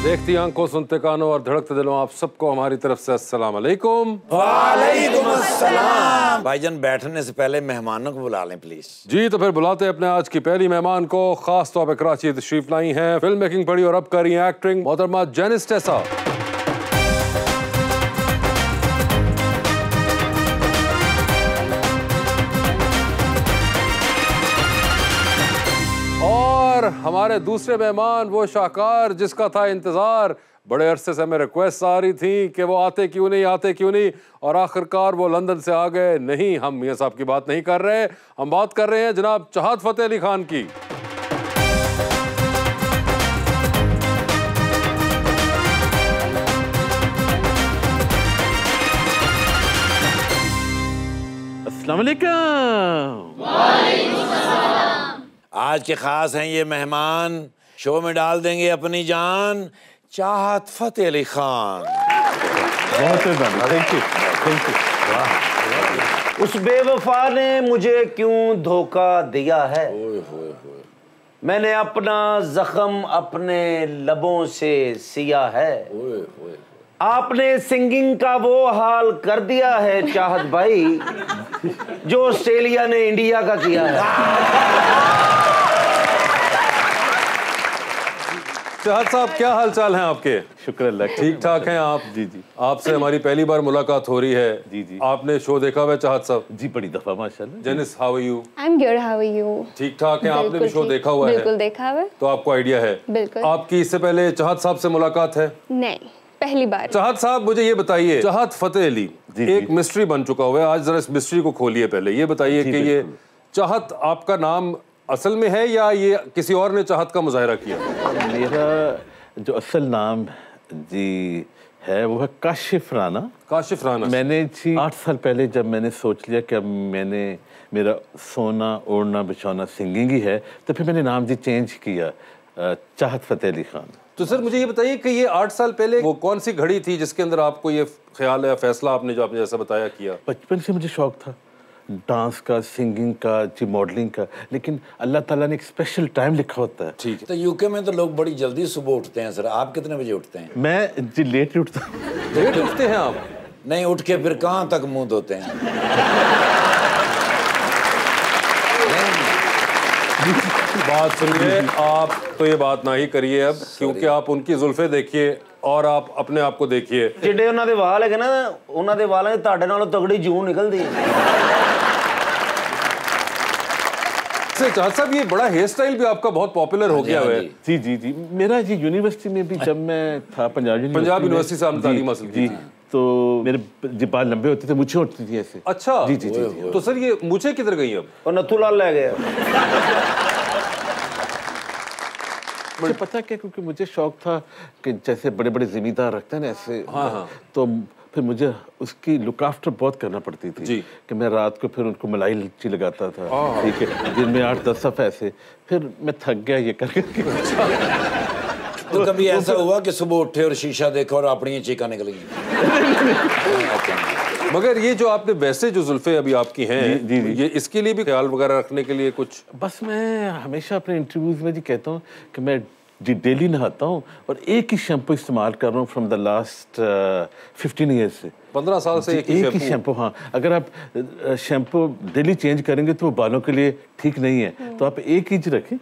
देखती आंखों, सुनते कानों और धड़कते दिलों, आप सबको हमारी तरफ से अस्सलाम वालेकुम। वालेकुम अस्सलाम। भाईजान बैठने से पहले मेहमानों को बुला लें प्लीज। जी तो फिर बुलाते हैं अपने आज की पहली मेहमान को। खास तौर पर कराची तशरीफ लाई हैं, फिल्म मेकिंग पढ़ी और अब कर रही हैं एक्टिंग, मोहतरमा जेनिस टेसा। और हमारे दूसरे मेहमान वो शाहकार जिसका था इंतजार, बड़े अरसे से हमें रिक्वेस्ट आ रही थी कि वो आते क्यों नहीं, और आखिरकार वो लंदन से आ गए। नहीं, हम मियां साहब की बात नहीं कर रहे, हम बात कर रहे हैं जनाब चाहत फतेह अली खान की। अस्सलाम वालेकुम। आज के खास हैं ये मेहमान, शो में डाल देंगे अपनी जान, चाहत फतेह अली खान। बहुत थैंक यू। उस बेवफा ने मुझे क्यों धोखा दिया है, मैंने अपना जख्म अपने लबों से सिया है। आपने सिंगिंग का वो हाल कर दिया है चाहत भाई, जो ऑस्ट्रेलिया ने इंडिया का किया है। चाहत साहब, क्या हाल चाल हैं आपके? शुक्र अल्लाह का। ठीक ठाक हैं आप? जी जी। आपसे हमारी पहली बार मुलाकात हो रही है। जी जी। आपने शो देखा हुआ है चाहत साहब? जी बड़ी दफा माशाल्लाह। Janice, how are you? I am good, how are you? ठीक ठाक है। आपने भी शो देखा हुआ है? बिल्कुल देखा हुआ है। तो आपको आइडिया है? बिल्कुल। आपकी इससे पहले चाहत साहब से मुलाकात है? नहीं, पहली बार। चाहत साहब, मुझे ये बताइए, चाहत फतेह अली एक मिस्ट्री बन चुका हुआ है, आज जरा इस मिस्ट्री को खोलिए। पहले ये बताइए कि ये चाहत आपका नाम असल में है या ये किसी और ने चाहत का मुजाहरा किया? मेरा जो असल नाम जी है वो है काशिफ राना। काशिफ राना। मैंने जी 8 साल पहले जब मैंने सोच लिया कि अब मैंने मेरा सोना ओढ़ना बिछौना सिंगिंग ही है, तो फिर मैंने नाम जी चेंज किया चाहत फतेह अली खान। तो सर मुझे ये बताइए कि ये 8 साल पहले वो कौन सी घड़ी थी जिसके अंदर आपको ये ख्याल या फैसला आपने जो आपने जैसा बताया किया? बचपन से मुझे शौक था डांस का, सिंगिंग का, जी मॉडलिंग का, लेकिन अल्लाह ताला ने एक स्पेशल टाइम लिखा होता है। ठीक है। तो यूके में तो लोग बड़ी जल्दी सुबह उठते हैं सर, आप कितने बजे उठते हैं? मैं जी लेट ही उठता हूँ। लेट उठते हैं आप? नहीं, उठ के फिर कहाँ तक मुंह धोते हैं? बात सुनिए, आप तो ये बात ना ही करिए अब, क्योंकि आप उनकी जुल्फे देखिए और आप अपने आप को देखिए। ਜਿਹੜੇ ਉਹਨਾਂ ਦੇ ਵਾਲ ਹੈਗੇ ਨਾ, ਉਹਨਾਂ ਦੇ ਵਾਲਾਂ 'ਚ ਤੁਹਾਡੇ ਨਾਲੋਂ ਤਗੜੀ ਜੂਨ ਨਿਕਲਦੀ ਹੈ। चाहत साहब, ये बड़ा हेयर स्टाइल भी आपका बहुत पॉपुलर हो गया है। जी जी जी। मेरा जी यूनिवर्सिटी में भी जब मैं था पंजाब यूनिवर्सिटी से आपने तालीम हासिल की थी, तो मेरे जी बाल लंबे होते थे, मुझे होती थी ऐसे। अच्छा। जी जी जी। तो सर ये मुझे किधर गई अब? और नथू लाल ले गया। मुझे पता क्या, क्योंकि मुझे शौक था कि जैसे बड़े बड़े जिम्मेदार रखते हैं ना ऐसे। हाँ। तो फिर मुझे उसकी लुक आफ्टर बहुत करना पड़ती थी जी। कि मैं रात को फिर उनको मलाई लच्ची लगाता था, ठीक है, दिन में 8-10 सफ़े ऐसे, फिर मैं थक गया ये करके। तो कभी ऐसा हुआ कि सुबह उठे और शीशा देखा और अपनी चीखा निकल गई? मगर ये जो आपने वैसे जो जुल्फे अभी आपकी हैं, जी, जी। ये इसके लिए भी ख्याल वगैरह रखने के लिए कुछ? बस मैं हमेशा अपने इंटरव्यूज में जी कहता हूँ कि मैं जी डेली नहाता हूँ और एक ही शैम्पू इस्तेमाल कर रहा हूँ फ्रॉम द लास्ट 15 ईयर्स से। 15 साल से एक ही शैम्पू। हाँ, अगर आप शैम्पू डेली चेंज करेंगे तो वो बालों के लिए ठीक नहीं है, तो आप एक ही रखें,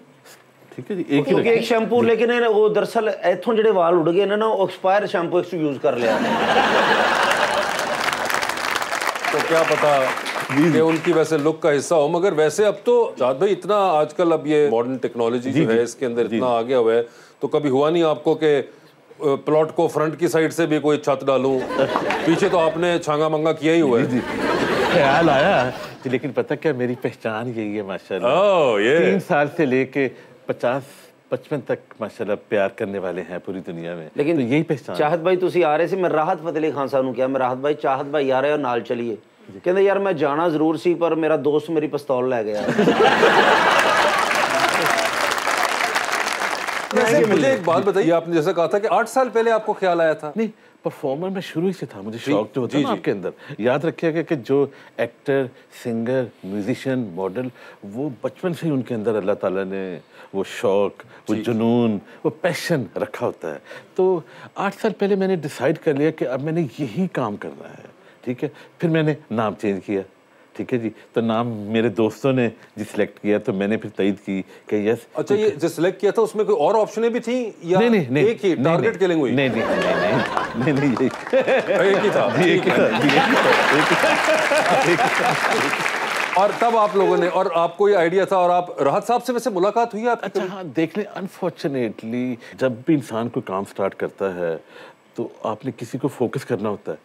ठीक है जी, एक ही एक शैम्पू। लेकिन वो दरअसल इथों ਜਿਹੜੇ ਵਾਲ उड़ गए ना, वो एक्सपायर शैम्पू यूज कर लिया। तो क्या पता कि उनकी वैसे लुक का हिस्सा हो। मगर वैसे अब तो चाहत भाई इतना आजकल अब ये मॉडर्न टेक्नोलॉजी जो है इसके अंदर इतना आ गया हुआ है, तो कभी हुआ नहीं आपको कि प्लॉट को फ्रंट की साइड से भी कोई छत डालूं? पीछे तो आपने छांगा मंगा किया ही हुआ है। ख्याल आया, लेकिन पता क्या, मेरी पहचान यही है माशाल्लाह। 3 साल से लेके 50-55 तक माशाल्लाह प्यार करने वाले हैं पूरी दुनिया में, लेकिन तो यही पहचान। चाहत भाई तुसी आ रहे सी, मैं राहत फतेह अली खान साहब ਨੂੰ ਕਿਹਾ, मैं राहत भाई चाहत भाई आ रहे हो नाल चलिए, ਕਹਿੰਦੇ यार मैं जाना जरूर सी पर मेरा दोस्त मेरी पिस्तौल ले गया। वैसे मुझे एक बात बताइए, आपने जैसे कहा था कि 8 साल पहले आपको ख्याल आया था। नहीं, परफॉर्मर में शुरू ही से था, मुझे शौक जो होता है ना आपके अंदर। याद रखिएगा कि जो एक्टर, सिंगर, म्यूजिशियन, मॉडल, वो बचपन से ही उनके अंदर अल्लाह ताला ने वो शौक, वो जुनून, वो पैशन रखा होता है। तो 8 साल पहले मैंने डिसाइड कर लिया कि अब मैंने यही काम करना है, ठीक है। फिर मैंने नाम चेंज किया, ठीक है जी। तो नाम मेरे दोस्तों ने जी सिलेक्ट किया, तो मैंने फिर तईद की कि यस। अच्छा, ये जो सिलेक्ट किया था उसमें कोई और ऑप्शनें भी थी या नहीं, एक ही टारगेट किलिंग हुई? नहीं, यही एक ही था। और तब आप लोगों ने, और आपको ये आइडिया था, और आप राहत साहब से वैसे मुलाकात हुई आपकी? अच्छा हाँ, देख लें, अनफॉर्चुनेटली जब भी इंसान कोई काम स्टार्ट करता है तो आपने किसी को फोकस करना होता है।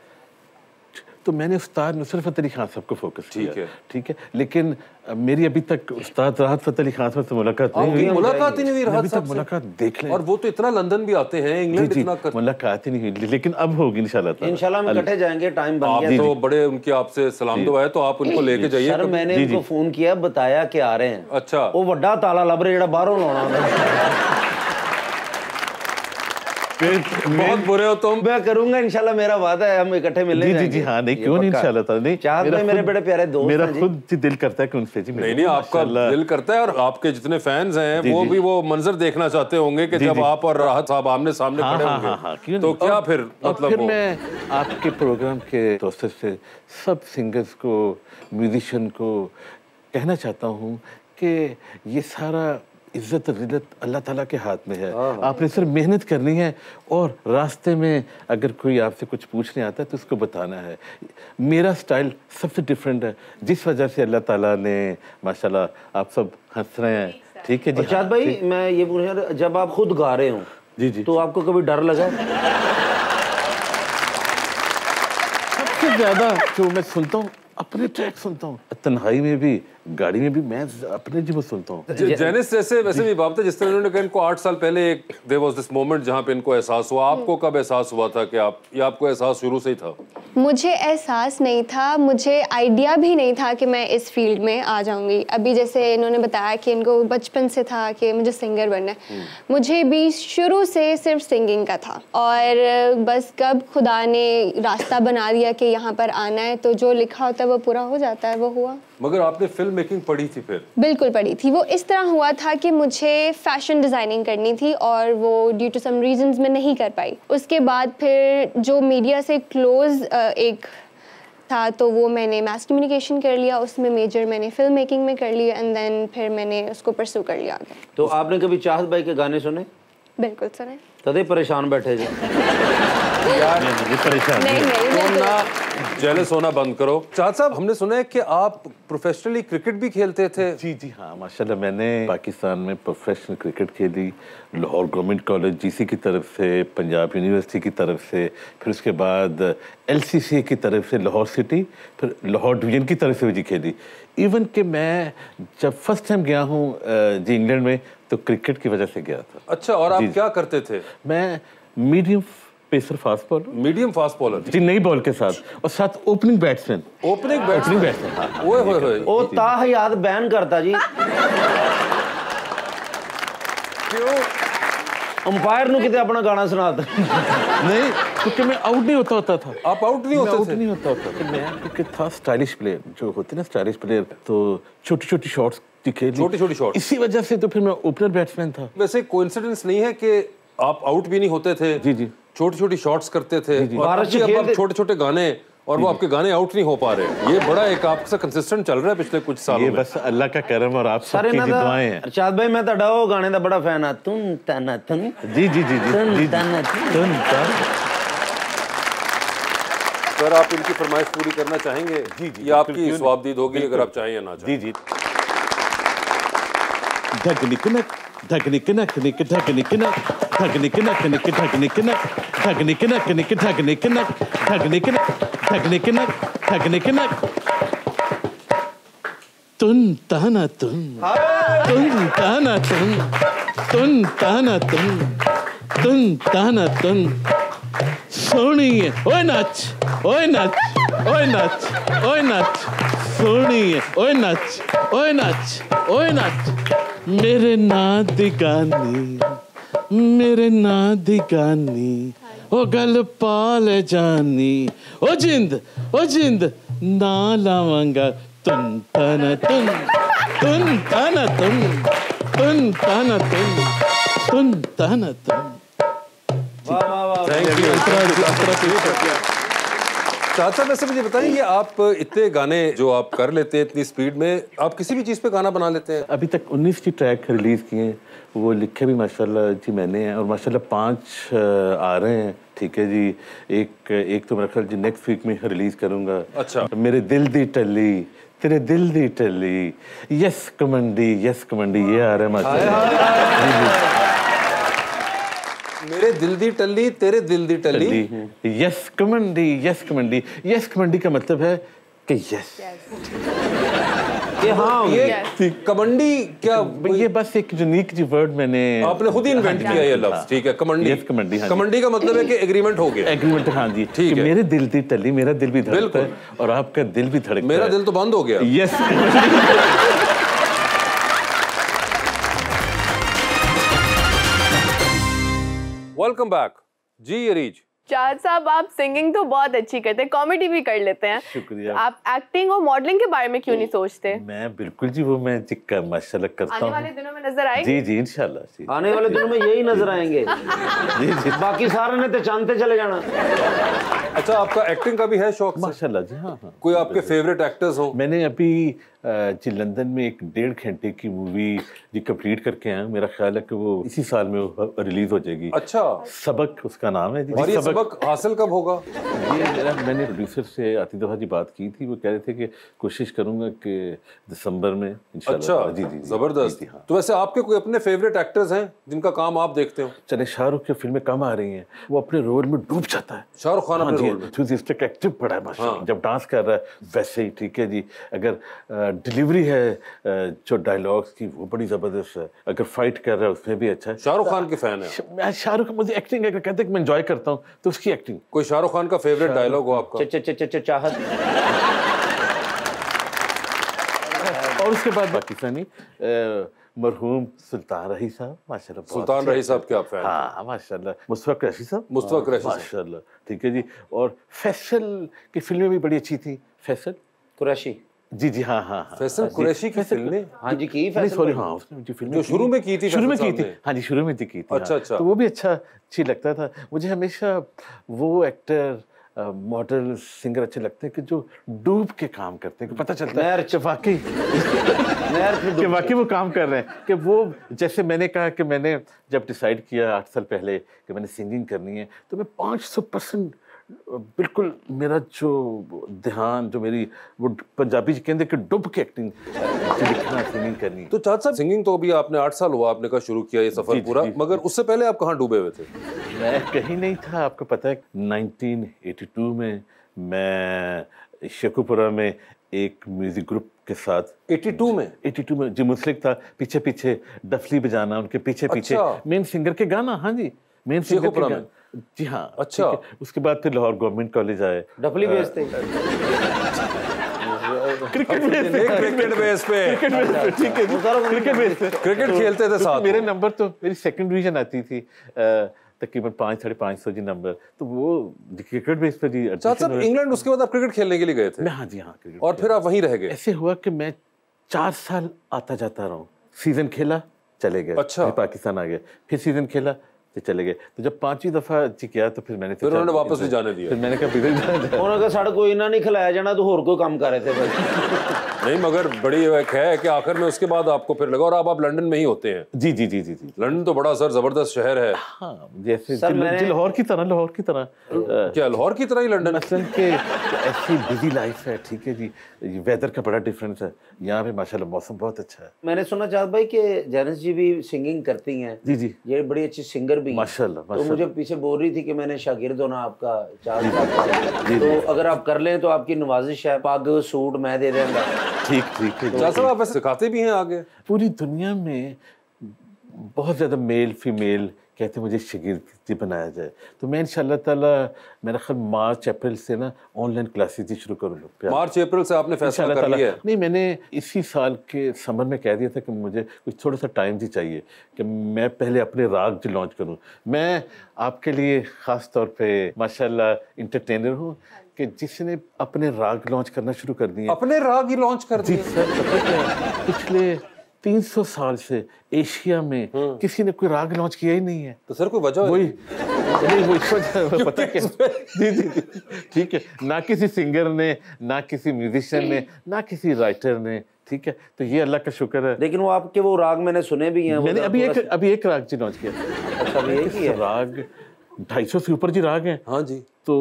तो मैंने उस्ताद नुसरत फ़तेह अली खान साहब को फोकस किया, ठीक है। लेकिन मेरी अभी तक उस्ताद राहत फ़तेह अली खान साहब से मुलाकात नहीं हुई। मुलाकात ही नहीं हुई राहत साहब से? मुलाकात देख लें। और वो तो इतना लंदन भी आते हैं, इंग्लैंड इतना करते। मुलाकात ही नहीं हुई, लेकिन अब होगी इंशाल्लाह। इंशाल्लाह हम इकट्ठे जाएंगे, टाइम बन गया। आप तो बड़े उनकी आपसे सलाम दुआ है, तो आप उनको लेके जाइए। सर मैंने उनको फोन किया, बताया कि आ रहे हैं। अच्छा, वो बड़ा ताला लब रहे जेड़ा बाहरों लाना। बहुत बुरे हो तुम। मैं करूंगा इंशाल्लाह, मेरा वादा है, हम इकट्ठे मिलने जाएंगे। जी हाँ, नहीं क्यों नहीं, इंशाल्लाह ताला नहीं। चाहत भाई मेरे बड़े प्यारे दोस्त हैं। मेरा खुद जी दिल करता है कि उनसे जी नहीं, आपका दिल करता है, और आपके जितने फैंस हैं वो भी वो मंजर देखना चाहते होंगे कि जब आप और राहत साहब आमने सामने खड़े होंगे, तो क्या फिर मतलब। फिर मैं आपके प्रोग्राम के दोस्तों से सब सिंगर्स को, म्यूजिशियन को कहना चाहता हूँ कि ये सारा इज्जत और जिल्लत अल्लाह ताला के हाथ में है। आपने सिर्फ मेहनत करनी है, और रास्ते में अगर कोई आपसे कुछ पूछने आता है तो उसको बताना है। मेरा स्टाइल सबसे डिफरेंट है, जिस वजह से अल्लाह ताला ने माशाल्लाह आप सब हंस रहे हैं, ठीक है जी। इरशाद भाई, मैं ये पूछ रहा, जब आप खुद गा रहे हो जी तो आपको कभी डर लगा? सबसे ज्यादा जो मैं सुनता हूँ, अपने ट्रैक सुनता हूँ, तन्हाई में भी, गाड़ी में भी, मैं अपने जी वो सुनता हूँ। जेनिस जैसे वैसे भी बात है, जिस तरह उन्होंने कहा इनको 8 साल पहले एक देयर वाज दिस मोमेंट जहाँ पे इनको एहसास हुआ। आपको कब एहसास हुआ था कि आप, या आपको एहसास शुरू से ही था? मुझे एहसास नहीं था, मुझे आइडिया भी नहीं था कि मैं इस फील्ड में आ जाऊंगी। अभी जैसे इन्होंने बताया कि इनको बचपन से था कि मुझे सिंगर बनना है, मुझे भी शुरू से सिर्फ सिंगिंग का था। और बस कब खुदा ने रास्ता बना दिया कि यहाँ पर आना है, तो जो लिखा होता है वो पूरा हो जाता है, वो हुआ। मगर आपने फिल्म मेकिंग पढ़ी थी फिर? बिल्कुल पढ़ी थी। वो इस तरह हुआ था कि मुझे फैशन डिज़ाइनिंग करनी थी, और वो ड्यू टू सम रीजंस मैं नहीं कर पाई। उसके बाद फिर जो मीडिया से क्लोज एक था, तो वो मैंने मास कम्युनिकेशन कर लिया, उसमें मेजर मैंने फिल्म मेकिंग में कर लिया, एंड देन फिर मैंने उसको परस्यू कर लिया आगे। तो आपने कभी चाहत भाई के गाने सुने? बिल्कुल सुने। कदे परेशान बैठे जी यार, परेशान नहीं, जेलस होना बंद करो। चाहत साहब, हमने सुना है कि आप प्रोफेशनली क्रिकेट भी खेलते थे। जी हाँ, माशाल्लाह मैंने पाकिस्तान में प्रोफेशनल क्रिकेट खेली, लाहौर गवर्नमेंट कॉलेज जीसी की तरफ से, पंजाब यूनिवर्सिटी की तरफ से, फिर उसके बाद एलसीसी की तरफ से लाहौर सिटी, फिर लाहौर डिवीजन की तरफ से भी जी खेली। इवन कि मैं जब फर्स्ट टाइम गया हूँ जी इंग्लैंड में, तो क्रिकेट की वजह से गया था। अच्छा, और आप क्या करते थे? मैं medium pacer fast bowler, medium fast bowler जी, नई बॉल के साथ, और साथ ओपनिंग बैट्समैन। ओपनिंग बैट्समैन, ओए होए होए, ओ ताहयात बैन करता जी। क्यों? अंपायर नु किते अपना गाना सुनाता नहीं, क्योंकि मैं आउट नहीं होता था। आप आउट नहीं होते थे? नहीं होता था। मैं क्योंकि था स्टाइलिश प्लेयर, जो होते ना स्टाइलिश प्लेयर, तो छोटी-छोटी शॉट्स दिखे, छोटी-छोटी शॉट्स, इसी वजह से तो फिर मैं ओपनर बैट्समैन था। वैसे कोइंसिडेंस नहीं है कि आप आउट भी नहीं होते थे? जी, छोटी-छोटी शॉट्स करते थे, और अब छोटे-छोटे गाने, और वो आपके गाने आउट नहीं हो पा रहे। ये बड़ा एक आपसे कंसिस्टेंट चल रहा है पिछले कुछ सालों में। ये बस अल्लाह का करम और आप सबकी दुआएं हैं। अर्शाद भाई, मैं ਤੁਹਾਡਾ ਉਹ गाने ਦਾ बड़ा फैन आ, तुम तना तुम जी सर, आप इनकी फरमाइश पूरी करना चाहेंगे? जी, ये आपकी स्वाबदीद होगी अगर आप चाहें या ना चाहें। जी। ढगनिकनक ढगनिकनक निक ढगनिकनक ढगनिकनक निक ढगनिकनक ढगनिकनक निक ढगनिकनक ढगनिकनक ढगनिकनक ढगनिकनक तुन ताना तुन ताना तुन ताना तुन सोनिए ओए नाच सोनिए ओए नाच मेरे नाथ दी गानी मेरे ना दी गानी ओ गल पाल जानी ओ जिंद ना लावांगा तुन तना तुन तुन तना तुन तुन तना तुन तुन तना तुन। Thank you. चाचा वैसे मुझे बताइए कि आप इतने गाने जो आप कर लेते हैं इतनी स्पीड में, आप किसी भी चीज़ पे गाना बना लेते हैं? अभी तक 19 की ट्रैक रिलीज़ किए हैं, वो लिखे भी माशाल्लाह जी मैंने हैं, और माशाल्लाह 5 आ रहे हैं। ठीक है जी, एक तो मेरा ख्याल जी नेक्स्ट वीक में रिलीज़ करूँगा। अच्छा। मेरे दिल दी टल्ली तेरे दिल दी टल्ली, यस कमंडी ये आ रहा है माशाल्लाह। मेरे दिल दी टल्ली तेरे दिल दी टल्ली। यस कमंडी का मतलब है कि यस कि हाँ ये कमंडी क्या? ये बस एक यूनिक जी वर्ड मैंने आपने खुद ही इन्वेंट किया ये लफ्ज? ठीक है, कमंडी। यस कमंडी, हाँ, कमंडी का मतलब है कि एग्रीमेंट हो गया। एग्रीमेंट, हाँ जी, ठीक है। मेरे दिल दी टल्ली, मेरा दिल भी धड़कता है और आपका दिल भी धड़कता है। मेरा दिल तो बंद हो गया। यस। वेलकम बैक जी यरीज। चाहत साहब, आप सिंगिंग तो बहुत अच्छी करते हैं, कॉमेडी भी कर लेते हैं। शुक्रिया। आप एक्टिंग और मॉडलिंग के बारे में क्यों नहीं सोचते? मैं बिल्कुल जी, वो मैं जिक्का माशाल्लाह करता हूँ। आने वाले दिनों में नजर आएगी? जी जी इंशाल्लाह जी। आने वाले दिनों में यही नजर आएंगे। जी जी, बाकी सारे ने तो चांदते चले जाना। अच्छा, आपका एक्टिंग का भी है शौक? माशाल्लाह जी, हाँ हाँ। कोई आपके फेवरेट एक्टर्स हो? मैंने अभी जी लंदन में एक 1.5 घंटे की मूवी जी कंप्लीट करके आया। मेरा ख्याल है कि वो इसी साल में रिलीज हो जाएगी। अच्छा। सबक उसका नाम है जी। और ये सबक हासिल कब होगा? ये मैंने प्रोड्यूसर से आती दफा जी बात की थी, वो कह रहे थे कि कोशिश करूंगा कि दिसंबर में इंशाल्लाह। अच्छा, जी जी, जबरदस्त। हाँ। तो वैसे आपके कोई अपने फेवरेट एक्टर्स हैं जिनका काम आप देखते हो? चले, शाहरुख की फिल्में कम आ रही हैं, वो अपने रोल में डूब जाता है। शाहरुख खान अपने रोल में एंथुसियास्टिक एक्टिव पड़ा है माशाल्लाह। जब डांस कर रहा है वैसे ही, ठीक है जी। अगर डिलीवरी है जो डायलॉग्स की, वो बड़ी जबरदस्त है। अगर फाइट कर रहा है उसमें भी अच्छा है। शाहरुख खान के फैन है? मैं शाहरुख, मुझे एक्टिंग अगर कहते हैं कि मैं एंजॉय करता हूँ तो उसकी एक्टिंग। कोई शाहरुख खान का फेवरेट डायलॉग हो आपका? चाहत। और उसके बाद पाकिस्तानी मरहूम सुल्तान रही साहब माशाल्लाह। सुल्तान रही साहब के आप फैन? हाँ माशाल्लाह। मुस्तफा कुरैशी साहब, मुस्तफा कुरैशी माशाल्लाह, ठीक है जी। और फैसल की फिल्में भी बड़ी अच्छी थी। फैसल कुरैशी, जी जी, हाँ हाँ हाँ। फैसल कुरैशी की फिल्में? हाँ जी की नहीं सॉरी, हाँ उसने जो फिल्में जो शुरू में की थी, शुरू में फैसल की थी, साहब ने? हाँ जी शुरू में जी की थी। अच्छा, हाँ। अच्छा। तो वो भी अच्छी लगता था मुझे हमेशा। वो एक्टर मॉडल सिंगर अच्छे लगते हैं कि जो डूब के काम करते हैं, कि पता चलता है कि वाकई कि वाकई वो काम कर रहे हैं। कि वो जैसे मैंने कहा कि मैंने जब डिसाइड किया 8 साल पहले कि मैंने सिंगिंग करनी है, तो मैं 500% बिल्कुल मेरा जो ध्यान, जो मेरी वो पंजाबी जी कहते कि डुब के एक्टिंग लिखना, सिंगिंग करनी। तो चाचा साहब, सिंगिंग तो अभी आपने 8 साल हुआ आपने कहा शुरू किया ये सफर पूरा, मगर उससे पहले आप कहाँ डूबे हुए थे? मैं कहीं नहीं था। आपको पता है 1982 में मैं शेखुपुरा में एक म्यूजिक ग्रुप के साथ 82 में जी मुस्लिक था, पीछे पीछे डफली बजाना, उनके पीछे पीछे मेन सिंगर के गाना। हाँ जी, मेन सिंगर के गाना। जी हाँ। अच्छा। उसके बाद फिर लाहौर गवर्नमेंट कॉलेज आए। डफली बेचते क्रिकेट बेस पे ठीक है, क्रिकेट बेस पे क्रिकेट खेलते थे साथ। मेरे नंबर तो मेरी सेकंड डिवीजन आती थी, तकरीबन 500-550 जी नंबर। तो वो क्रिकेट बेस पे जी। चाचा साहब, इंग्लैंड उसके बाद आप क्रिकेट खेलने के लिए गए थे? मैं, हाँ जी हाँ, क्रिकेट। और फिर आप वहीं रह गए? ऐसे हुआ कि मैं 4 साल आता जाता रहा। सीजन खेला, चले गए। अच्छा। फिर पाकिस्तान आ गए, फिर सीजन खेला तो चले गए। तो जब 5वीं दफा जी किया तो फिर मैंने फिर उन्होंने वापस नहीं जाने दिया? फिर मैंने कहा बिगड़ जाए। उन्होंने कहा साढ़े कोई ना नहीं खिलाया जाना, तो होर कोई काम कर रहे थे भाई। नहीं, मगर बड़ी एक है कि आखिर में उसके बाद आपको फिर लगा, और अब आप लंदन में ही होते हैं? जी जी जी जी जी। लंदन तो बड़ा सर जबरदस्त शहर है। हाँ, जैसे लाहौर की तरह, लाहौर की तरह। क्या लाहौर की तरह ही लंदन? मसलन के ऐसी बिजी लाइफ है, ठीक है जी। वेदर का बड़ा डिफरेंस है। यहाँ पे माशाल्लाह मौसम बहुत अच्छा है। मैंने सुना चाहत भाई कि जैनस जी भी सिंगिंग करती हैं। जी जी, ये बड़ी अच्छी सिंगर भी हैं। माशाल्लाह। तो मुझे पीछे बोल रही थी कि मैंने शागिर्द होना आपका चाहता, तो अगर आप कर लें तो आपकी नवाजिश है, पग सूट मैं दे देंगे। ठीक ठीक है। चाचा साहब, आप सिखाते भी हैं आगे? पूरी दुनिया में बहुत ज़्यादा मेल फीमेल कहते मुझे शागिर्द बनाया जाए, तो मैं इंशाल्लाह ताला मेरा ख्याल मार्च अप्रैल से ना ऑनलाइन क्लासेस ही शुरू करूँगा। मार्च अप्रैल से आपने फैसला कर लिया है? नहीं, मैंने इसी साल के समर में कह दिया था कि मुझे कुछ थोड़ा सा टाइम भी चाहिए कि मैं पहले अपने राग जो लॉन्च करूँ। मैं आपके लिए ख़ास तौर पे माशाल्लाह इंटरटेनर हूँ कि जिसने अपने राग लॉन्च करना शुरू कर दिए। अपने राग ही लॉन्च कर दिए? जी सर, पता क्या, पिछले 300 साल से एशिया में किसी ने कोई राग लॉन्च किया ही नहीं है। तो सर कोई वजह है? वही नहीं, वो इस वजह पता क्या, जी जी जी, ठीक है, ना किसी सिंगर ने, ना किसी म्यूजिशियन ने, ना किसी राइटर ने, ठीक है, तो ये अल्लाह का शुक्र है। लेकिन वो आपके वो राग मैंने सुने भी हैं। मैंने अभी एक राग जी लॉन्च किया। अच्छा, अभी एक ही है? राग 250 से ऊपर जी राग हैं। हाँ जी। तो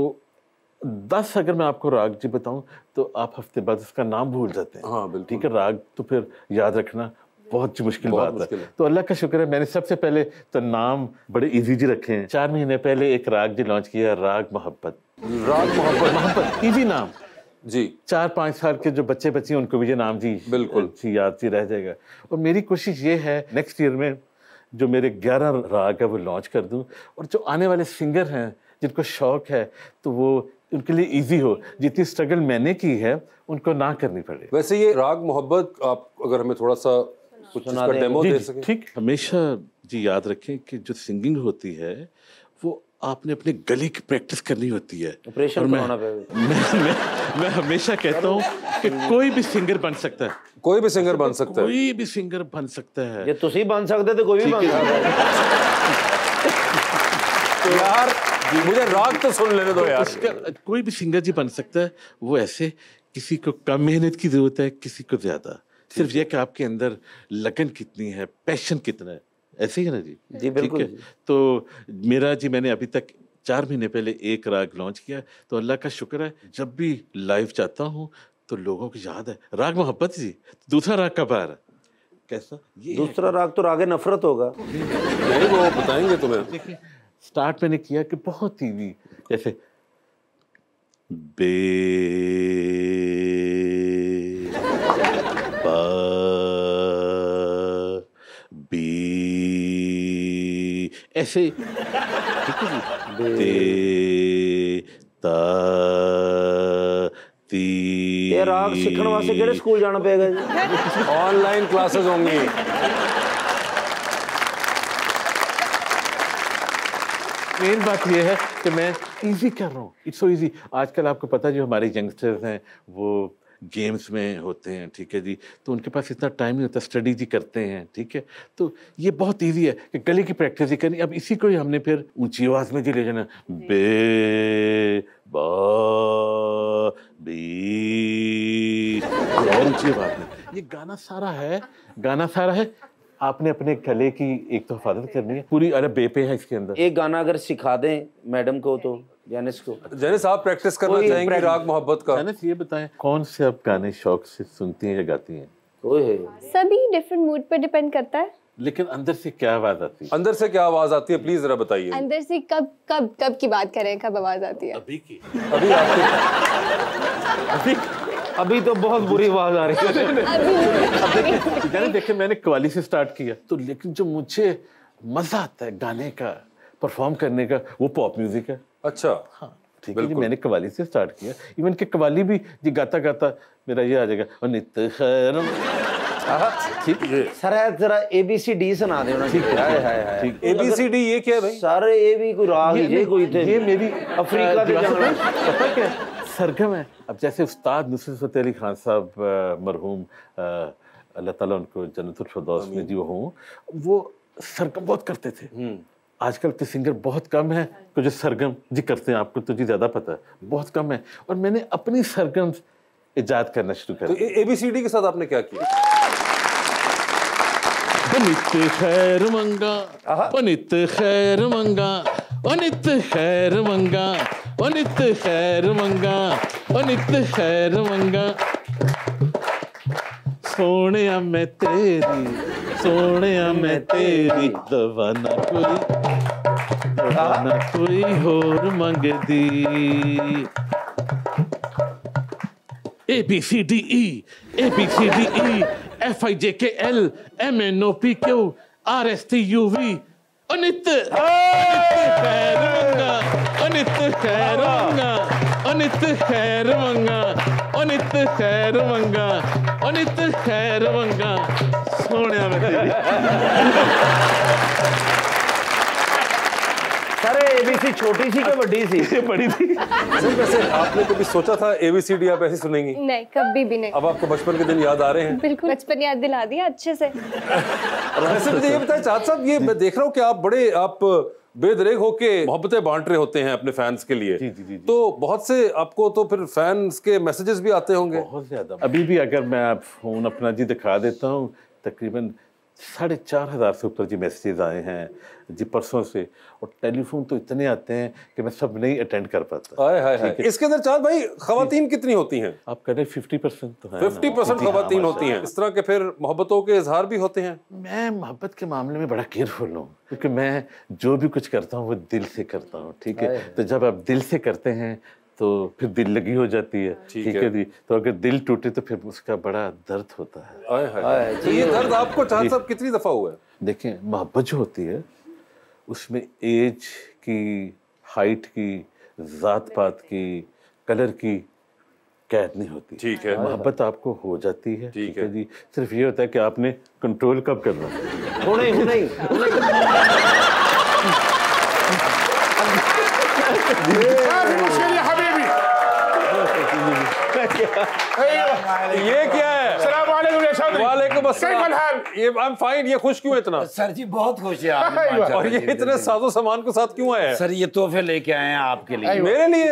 10 अगर मैं आपको राग जी बताऊं तो आप हफ्ते बाद उसका नाम भूल जाते हैं। हाँ बिल्कुल। ठीक है, राग तो फिर याद रखना बहुत मुश्किल बात है। तो अल्लाह का शुक्र है मैंने सबसे पहले तो नाम बड़े इजी जी रखे हैं। 4 महीने पहले एक राग जी लॉन्च किया, राग मोहब्बत। राग मोहब्बत, इजी नाम जी। 4-5 साल के जो बच्चे बच्ची उनको भी ये नाम जी बिल्कुल जी याद जी रह जाएगा। और मेरी कोशिश ये है नेक्स्ट ईयर में जो मेरे 11 राग है वो लॉन्च कर दूं, और जो आने वाले सिंगर हैं जिनको शौक है तो वो उनके लिए इजी हो, जितनी स्ट्रगल मैंने की है उनको ना करनी पड़े। वैसे ये राग मोहब्बत आप अगर हमें थोड़ा सा कुछ इसका डेमो दे सकें? ठीक, हमेशा जी याद रखें कि जो सिंगिंग होती है वो आपने अपने गले की प्रैक्टिस करनी होती है। ऑपरेशन करवाना पड़ेगा। मैं हमेशा कहता हूँ कि कोई भी सिंगर बन सकता है, कोई भी सिंगर बन सकता है, कोई भी सिंगर बन सकता है। ये तुसी बन सकते तो कोई भी बन सकता है। तो यार मुझे राग तो सुन लेने दो यार। कोई भी सिंगर जी बन सकता है। वो ऐसे किसी को कम मेहनत की जरूरत है, किसी को ज्यादा, सिर्फ ये कि आपके अंदर लगन कितनी है, पैशन कितना है, ऐसे ही है ना जी? जी बिल्कुल। तो मेरा जी मैंने अभी तक 4 महीने पहले एक राग लॉन्च किया, तो अल्लाह का शुक्र है जब भी लाइव जाता हूँ तो लोगों को याद है राग मोहब्बत जी। दूसरा राग कब आ रहा? कैसा? ये दूसरा राग तो रागे नफरत होगा। नहीं, वो बताएंगे तुम्हें। देखिए, स्टार्ट मैंने किया कि बहुत इजी, जैसे बे पा बी, ऐसे, ठीक है जी, ते ता ती। ये राग सीखने वास्ते केड़े स्कूल जाना पड़ेगा जी? ऑनलाइन क्लासेस होंगी। मेन बात यह है कि मैं इजी कर रहा हूँ, इट्स सो इजी। आजकल आपको पता है जो हमारे यंगस्टर्स हैं वो गेम्स में होते हैं, ठीक है जी, तो उनके पास इतना टाइम नहीं होता, स्टडी जी करते हैं, ठीक है, तो ये बहुत इजी है कि गले की प्रैक्टिस ही करनी। अब इसी को ही हमने फिर ऊंची आवाज में जी ले जाना, बे बा बी, और ऊंची आवाज में। ये गाना सारा है, आपने अपने गले की एक तो हिफाजत करनी है पूरी। अरे बेपे है इसके अंदर। एक गाना अगर सिखा दें मैडम को तो जेनिस को। जेनिस आप प्रैक्टिस करना चाहेंगे राग मोहब्बत का? जेनिस ये बताएं कौन से आप गाने शौक से सुनती हैं या गाती हैं? सभी डिफरेंट मूड पे डिपेंड करता है। लेकिन अंदर से क्या आवाज आती है? अंदर से क्या आवाज आती है प्लीज जरा बताइए। अंदर से कब की बात करें, कब आवाज आती है? अभी की। अभी आपके अभी तो बहुत बुरी आवाज आ रही है। देखिए मैंने कव्वाली से स्टार्ट किया तो, लेकिन जो मुझे मजा आता है गाने का, परफॉर्म करने का, वो पॉप म्यूजिक है। अच्छा हाँ ठीक है जी, मैंने कव्वाली से स्टार्ट किया। इवन के कव्वाली भी जी गाता गाता मेरा ये आ जाएगा, और नित खैरम। ठीक है सर जरा ABCD सुना दे ना। ठीक है ठीक। ABCD ये क्या है भाई? सारे ये भी कोई राग ये कोई थे। ये मेरी अफ्रीका के जंगल पता क्या सरगम है। अब जैसे उस्ताद नुसरत फतेह अली खान साहब मरहूम, अल्लाह ताला उनको जन्नतुल फिरदौस में जी वो सरगम बहुत करते थे। आजकल के सिंगर बहुत कम है तो जो सरगम जी करते हैं, आपको तो जी ज्यादा पता है, बहुत कम है। और मैंने अपनी सरगम इजाद करना शुरू कर दिया। तो ABCD के साथ आपने क्या किया? नित खैर मंगा, नित खैर मंगा, नित खैर मंगा, नित खैर मंगा, नित खैर मंगा। सोनिया मैं तेरी दवाना कोई होर मंगदी। ABCDE FIJKL MNOPQ RSTUV Anit खैर मंगा, अनित खैर मंगा, अनित खैर मंगा, अनित खैर मंगा, अनित खैर मंगा, सोने में तेरी। सर एबीसी छोटी सी क्या बड़ी सी? बड़ी थी। वैसे आपने कभी सोचा था ABCD आप ऐसी सुनेंगी? नहीं, कभी भी नहीं। अब आपको बचपन के दिन याद आ रहे हैं? बिल्कुल, बचपन याद दिला दिया अच्छे से। वैसे मुझे ये बताएं चाहत साहब, ये मैं देख रहा हूँ कि आप बेदरेग होके मोहब्बतें बांट रहे होते हैं अपने फैंस के लिए। जी। तो तो बहुत से आपको तो फिर फैंस के मैसेजेस भी आते होंगे। बहुत ज्यादा। अभी भी अगर मैं आप फोन अपना जी दिखा देता हूँ, तकरीबन 4,500 से ऊपर जी मैसेजेस आए हैं जी परसों से, और टेलीफोन तो इतने आते हैं कि मैं सब नहीं अटेंड कर पाता। हाय हाय हाय। इसके अंदर चाँद भाई खवातीन कितनी होती हैं? आप कह रहे 50% तो है। 50% खवातीन होती हैं। इस तरह के फिर मोहब्बतों के इजहार भी होते हैं? मैं मोहब्बत के मामले में बड़ा केयरफुल हूँ, क्योंकि मैं जो भी कुछ करता हूँ वो दिल से करता हूँ, ठीक है। तो जब आप दिल से करते हैं तो फिर दिल लगी हो जाती है, ठीक है जी। तो अगर दिल टूटे तो फिर उसका बड़ा दर्द होता है। हाय हाय। तो ये दर्द आपको चाहत साहब कितनी दफा हुआ है? देखें, मोहब्बत जो होती है उसमें एज की, हाइट की, जात पात की, कलर की कैद नहीं होती। ठीक है। मोहब्बत आपको हो जाती है, ठीक है जी। सिर्फ ये होता है कि आपने कंट्रोल कब करना है। ये क्या है? वालेकुम अस्सलाम। ये आई एम फाइन। ये खुश क्यों इतना? सर जी बहुत खुश है आप। और ये इतने साजो सामान के साथ क्यों आया है? सर ये तोहफे लेके आए हैं आपके लिए। मेरे लिए?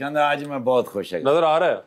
कहना आज मैं बहुत खुश है। नजर आ रहा है।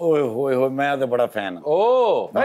ਓਏ ਹੋਏ ਹੋਏ ਮੈਂ ਤਾਂ ਬੜਾ ਫੈਨ ਹਾਂ। ओ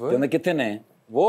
ਕਹਿੰਦਾ ਕਿੱਥੇ ਨੇ? वो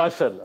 माशाल्लाह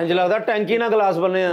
इंज लगदा टैंकी ना गिलास बने हैं।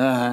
ਹਾਂ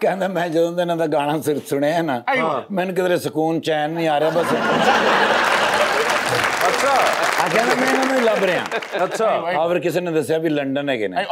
ਕਹਿੰਦਾ ਮੈਂ ਜਦੋਂ ਦਾ ਇਹਨਾਂ ਦਾ ਗਾਣਾ ਸੁਣਿਆ ਨਾ, ਮੈਨੂੰ ਕਿਧਰੇ ਸਕੂਨ ਚੈਨ ਨਹੀਂ ਆ ਰਿਹਾ ਬਸ। अच्छा ਆ ਕਹਿੰਦਾ ਮੈਂ ਇਹਨਾਂ ਨੂੰ ਹੀ ਲੱਭ ਰਿਹਾ। अच्छा। ਆ ਫਿਰ ਕਿਸੇ ਨੇ ਦੱਸਿਆ ਵੀ ਲੰਡਨ ਹੈਗੇ ਨੇ।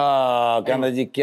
ਆ ਕਹਿੰਦਾ ਜੀ ਕੀ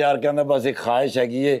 ਯਾਰ ਕਹਿੰਦਾ ਬਸ ਇੱਕ ख्वाहिश ਹੈਗੀ ਏ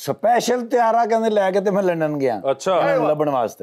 ਸਪੈਸ਼ਲ ਤਿਆਰਾ ਕਹਿੰਦੇ ਲੈ ਕੇ ਤੇ ਮੈਂ ਲੰਡਨ ਗਿਆ अच्छा। ਮੈਨੂੰ ਲੱਭਣ ਵਾਸਤੇ।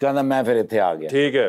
ਕਹਿੰਦਾ ਮੈਂ ਫਿਰ ਇੱਥੇ ਆ ਗਿਆ। ठीक है।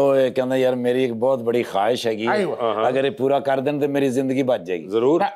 ਉਹ ਇਹ ਕਹਿੰਦਾ ਯਾਰ ਮੇਰੀ ਇੱਕ ਬਹੁਤ ਬੜੀ ख्वाहिश ਹੈਗੀ, ਅਗਰ ਇਹ ਪੂਰਾ ਕਰ ਦੇਣ ਤੇ ਮੇਰੀ ਜ਼ਿੰਦਗੀ ਬਚ ਜਾਏਗੀ। जरूर।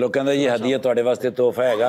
ਲੋਕ ਕਹਿੰਦਾ ਇਹ ਹਦੀਆ ਤੁਹਾਡੇ ਵਾਸਤੇ ਤੋਹਫਾ ਹੈਗਾ।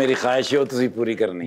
ਮੇਰੀ ख्वाहिश ਹੈ ਉਹ ਤੁਸੀਂ ਪੂਰੀ ਕਰਨੀ।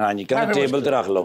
ਹਾਂਜੀ ਕਹਿੰਦਾ ਟੇਬਲ ਤੇ ਰੱਖ ਲਓ।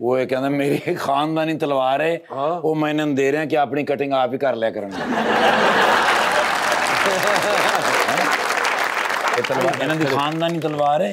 ਉਹ ਇਹ ਕਹਿੰਦਾ ਮੇਰੀ ਖਾਨਦਾਨੀ ਤਲਵਾਰ ਹੈ, ਉਹ ਮੈਂ ਇਹਨਾਂ ਨੂੰ ਦੇ ਰਿਹਾ ਕਿ ਆਪਣੀ ਕਟਿੰਗ ਆਪ ਹੀ ਕਰ ਲਿਆ ਕਰਨ। ਇਹ ਤਲਵਾਰ ਇਹਨਾਂ ਦੀ ਖਾਨਦਾਨੀ ਤਲਵਾਰ ਹੈ,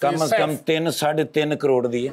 ਕਮ ਸੇ ਕਮ 3-3.5 ਕਰੋੜ ਦੀ ਹੈ।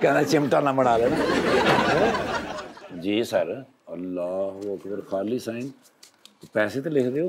ਕਹਿੰਦਾ ਚਿਮਟਾ ਨਾ ਬਣਾ ਲੈਣਾ। ਜੀ ਸਰ ਅੱਲਾਹੁ ਅਕਬਰ ਖਾਲੀ ਸਾਈਨ ਪੈਸੇ ਤੇ ਲਿਖ ਦਿਓ।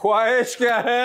ख्वाहिश क्या है؟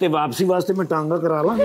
ਤੇ ਵਾਪਸੀ ਵਾਸਤੇ ਮੈਂ ਟਾਂਗਾ ਕਰਾ ਲਾਂਗਾ।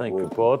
थैंक यू बहुत।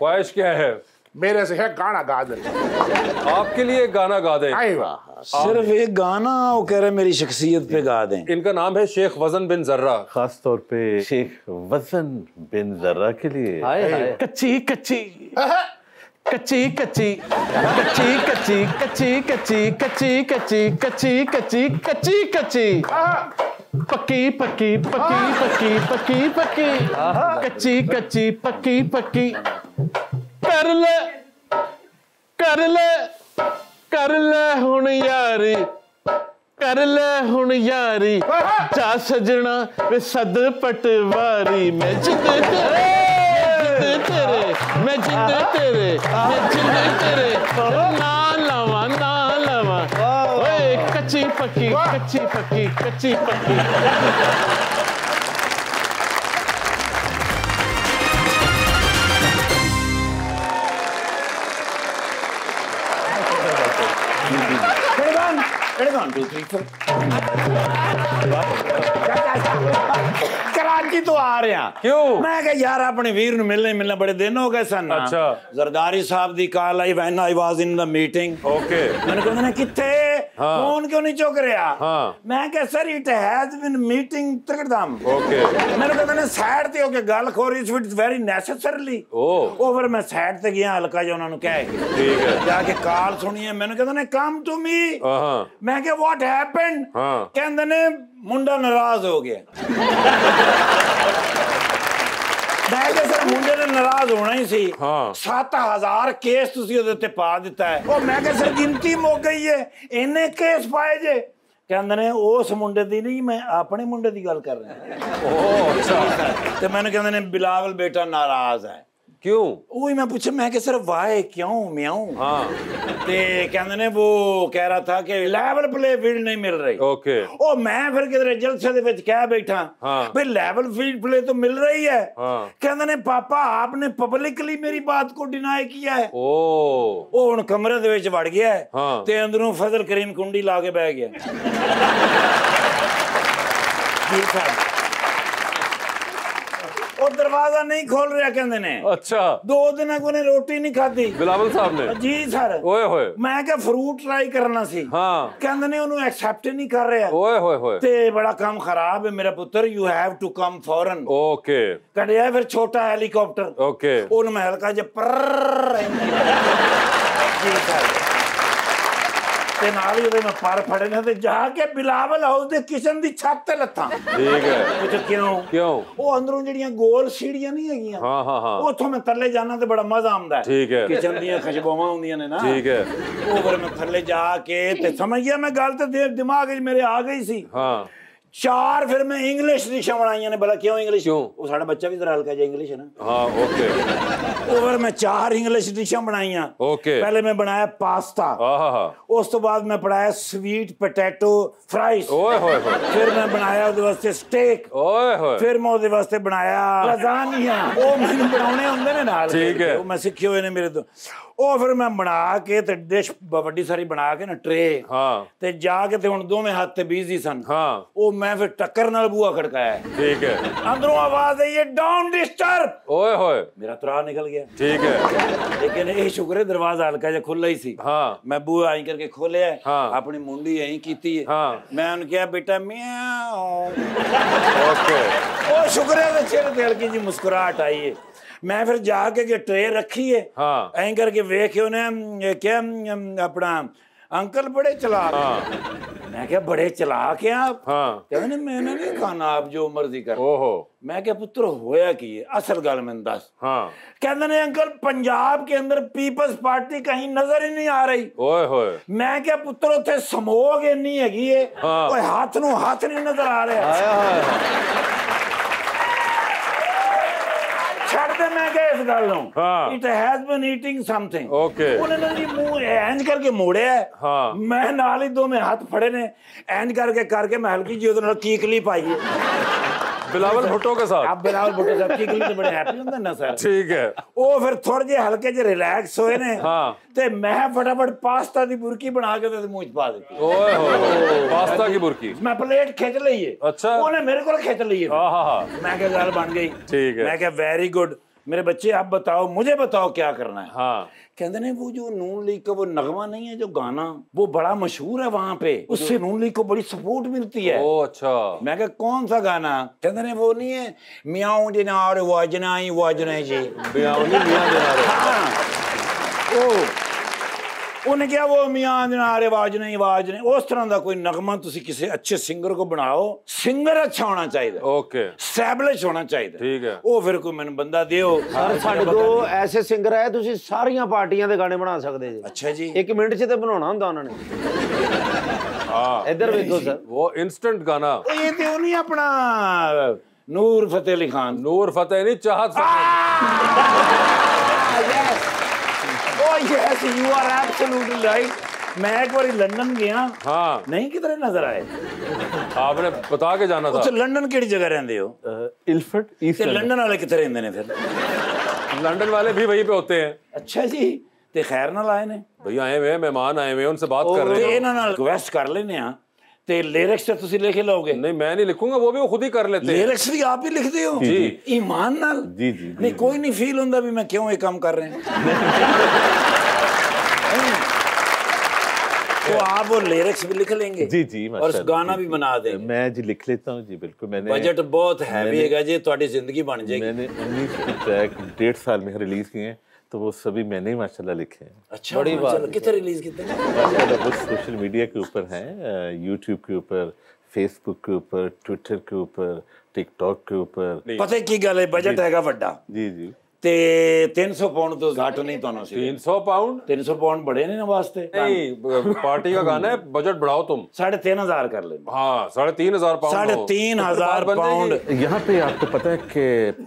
ख्वाहिश क्या है? मेरे से है गाना गा दे। आपके लिए एक गाना गा दें। आई वाह, सिर्फ एक गाना वो कह रहे मेरी शख्सियत पे गा दें। इनका नाम है शेख वजन बिन जर्रा। खास तौर पे शेख वजन बिन जर्रा के लिए कच्ची कच्ची कच्ची कच्ची कच्ची कच्ची कच्ची कच्ची कच्ची कच्ची कच्ची कच्ची कच्ची कच्ची पक्की पक्की पक्की पक्की पक्की पक्की कच्ची कच्ची पक्की पक्की कर ले कर ले कर ले हुण यारी कर ले हुण यारी जा सजना वे सद पटवारी मैं जिद तेरे मैं जिद तेरे मैं जिद तेरे ना लवा ओए कच्ची पक्की कच्ची पक्की कच्ची पक्की कराची तो आ रहे हैं। क्यों? मैं कहा यार अपने वीर नु मिलने बड़े दिन हो गए सन। अच्छा। जरदारी साहब दी कॉल आई when I was in the meeting. Okay. मैंने कहा मैंने किथे फोन क्यों नहीं चुक रहा? मैं कहा sir it has been meeting तकड़दम। ओके। मैंने कहा मैंने साइड ते होके गल खोरी इट्स वेरी नेसेसरीली। ओवर मैं साइड ते गया हल्का जो उन्होंने कहा ठीक है जाके कॉल सुनी है। मैंने कहा कम टू मी। मैं कहा व्हाट हैपेंड? कहंदे ने मुंडा नाराज हो गया। मैं कहा सर मुंडे ने नाराज होना ही सी। 7000 केस तुसी ओदे ते पा दिता है। ओ मैं कहा सर गिनती मुक गई है इन्ने केस पाए जे? कहंदे ने उस मुंडे दी नहीं मैं अपने मुंडे दी गल कर रहा। ओह अच्छा। ते मैंने कहंदे ने बिलावल बेटा नाराज है। क्यों? वही मैं पूछा मैं सर वाई क्यों म्याऊं? ते कहंदे ने वो कह रहा था कि लेवल प्ले फील्ड नहीं मिल रही। ओके। ओ मैं फिर किधरे जलसे दे विच कह बैठा भाई लेवल फील्ड प्ले तो मिल रही है। कहंदे ने पापा आपने पब्लिकली मेरी बात को डिनाई किया है। ओ हुन कमरे दे विच वड़ गया है ते अंदरों फजल करीम कुंडी ला के बैठ गया। जी साहब और दरवाजा नहीं खोल रहा कहंदे ने। अच्छा 2 दिन को ने रोटी नहीं खाधी बिलावल साहब ने। जी सर। ओए होए मैं क्या फ्रूट ट्राई करना सी। कहंदे ने उन्होंने एक्सेप्ट नहीं कर रहा। ओए होए होए ते बड़ा काम खराब है मेरा पुत्र यू हैव टू कम फॉरन। ओके कढ़िया फिर छोटा हेलीकॉप्टर। ओके उन में हल्का जे जी सर ते नाल ही मैं पर फड़े ने ते जाके बिलावल हाउस दे किचन दी छत ते लत्था। ठीक है कुछ क्यों ओ अंदरों जड़ियां गोल सीढ़ियां नहीं हैगियां। हां ओथों मैं थल्ले जाना ते बड़ा मजा आंदा है। ठीक है किचन दी खुशबूआं होंदियां ने ना। ठीक है ओ फिर मैं थल्ले जाके ते समझ गया मैं गल ते दिमाग विच मेरे आ गई सी। हां 4 फिर मैं इंग्लिश डिशां बनाईयां ने। भला क्यों इंग्लिश? वो साडा बच्चा भी जरा हल्का जा इंग्लिश है ना। हां ओके ओवर मैं 4 इंग्लिश डिशां बनाईयां। ओके पहले मैं बनाया पास्ता। उस तो बाद मैं बनाया स्वीट पोटैटो फ्राइज। ओए होए फिर मैं बनाया ਉਹਦੇ ਵਾਸਤੇ स्टेक। ओए होए फिर मैं ਉਹਦੇ ਵਾਸਤੇ बनाया लजानिया। ਉਹ ਮੈਨੂੰ ਬਣਾਉਣੇ ਹੁੰਦੇ ਨੇ ਨਾਲ। ठीक है ਉਹ ਮੈਂ ਸਿੱਖੇ ਹੋਏ ਨੇ ਮੇਰੇ ਤੋਂ। ਉਹ ਫਿਰ ਮੈਂ ਬਣਾ ਕੇ ਤੇ ਡਿਸ਼ ਵੱਡੀ ਸਾਰੀ ਬਣਾ ਕੇ ਨਾ ਟਰੇ ਤੇ ਜਾ ਕੇ ਤੇ ਹੁਣ ਦੋਵੇਂ ਹੱਥ ਤੇ ਬਿਜ਼ੀ ਸਨ। ਉਹ मैं फिर टक्कर नाल बुआ खड़काया। ठीक है अंदरों आवाज आई है डोंट डिस्टर्ब। ओए होए मेरा त्राह निकल गया। ठीक है लेकिन ये शुक्र है दरवाजा हल्का जा खुला ही सी। मैं बुआ आई करके खोलिया अपनी मुंडी यहीं कीती है। मैं उन्हें कहा बेटा म्याऊ। ओके ओ शुक्र है चेहरे ते हल्की जी मुस्कुराहट आई है। मैं फिर जाके के ट्रे रखी है ऐं करके वेख उन्हें क्या अपना अंकल बड़े चलाक। मैं क्या बड़े चलाक हैं आप? कहने मैंने नहीं खाना आप जो मर्जी कर। ओहो मैं क्या पुत्र होया की असल गल मैंने दस। कहते ने अंकल पंजाब के अंदर पीपल्स पार्टी कहीं नजर ही नहीं आ रही। ओए होए मैं क्या पुत्र उथे समोग इन्नी हैगी है हाथ नू हाथ नहीं नजर आ रहा। मैं क्या इस गल it has been eating something. Okay उन्होंने जी मुंह इंज करके मोड़िया है। मैं नाल ही 2 में हाथ फड़े ने इंज करके मैं हल्की जी उधर कीकली पाई है बिलावल भुट्टो के साथ। अब बिलावल भुट्टो साहब कीकली तो बड़े हैप्पी होंदे ना सर। ठीक है वो फिर थोड़े जे हल्के जे रिलैक्स होए ने ते मैं फटाफट पास्ता दी बुरकी बना के ते मुंह च पा दी। ओए होए पास्ता की बुरकी मैं प्लेट खींच ली है। अच्छा उन्होंने मेरे को खींच ली है। मैं क्या गल बन गई। ठीक है मैं क्या वेरी गुड मेरे बच्चे आप बताओ मुझे बताओ क्या करना है। कहते ने वो जो नून लीग का वो नगमा नहीं है जो गाना वो बड़ा मशहूर है वहां पे, उससे नून लीग को बड़ी सपोर्ट मिलती है। ओ अच्छा। मैं कहा कौन सा गाना? कहते ने वो नहीं है मियाओ दिनार वाजनाई वाजनाई जी, मियाओ नहीं मियां दिनार। हाँ ओ उन्हें क्या वो मियां दिनार आवाज नहीं उस तरह का कोई नगमा तुसी किसी अच्छे सिंगर को बनाओ, सिंगर अच्छा होना चाहिए, ओके स्टैबलिश होना चाहिए, ठीक है। वो फिर कोई मैंने बंदा दियो। सर साडे को ऐसे सिंगर है तुसी सारियां पार्टियां दे गाने बना सकदे जी। अच्छा जी, 1 मिनट च ते बनाना हुंदा उन्होंने। हां इधर देखो सर, वो इंस्टेंट गाना। ये तो नहीं अपना नूर फतेह अली खान, नूर फतेह नहीं चाहत yes, you are absolutely right. मैं एक बार लंदन गया, हाँ नहीं किधर नजर आए, आपने बता के जाना था। अच्छा लंदन केड़ी जगह रहंदे हो? Ilford east. लंदन वाले किधर रहंदे ने फिर? लंदन वाले भी वहीं पे होते हैं। अच्छा जी, ते खैर नाल आए ने भैया, आए हुए मेहमान आए हुए, उनसे बात कर रहे हैं। इन्हां नाल रिक्वेस्ट कर लेने आ ते लिरिक्स तो तुसी लिख लोगे? नहीं मैं नहीं लिखूंगा, वो भी वो खुद ही कर लेते हैं। लिरिक्स भी आप ही लिखते हो? जी ईमान नाल? जी जी नहीं कोई नहीं फील होंदा भी मैं क्यों ये काम कर रहे हैं। तो आप वो लिरिक्स भी लिख लेंगे? जी जी, और उस गाना भी बना देंगे? मैं जी लिख लेता हूँ जी, बिल्कुल। मैंने बजट बहुत हैवी है जी, तुम्हारी जिंदगी बन जाएगी। मैंने 19 ट्रैक 1.5 साल में रिलीज किए हैं, तो वो सभी मैंने ही माशाल्लाह लिखे हैं। अच्छा, बड़ी बात। कितने रिलीज कितने? माशाल्लाह वो सोशल मीडिया के ऊपर हैं, यूट्यूब के ऊपर, फेसबुक के ऊपर, ट्विटर के ऊपर, टिकटॉक के ऊपर। पता की गल है, बजट हैगा वड्डा जी जी, ते 300 पाउंड तो घाट नहीं तो 300 पाउंड 300 पाउंड बड़े नहीं ना वास्ते। नहीं पार्टी का गाना है, बजट बढ़ाओ तुम। 3,500 कर ले। हाँ 3,500 पाउंड। 3,500 पाउंड। यहाँ पे आपको पता है कि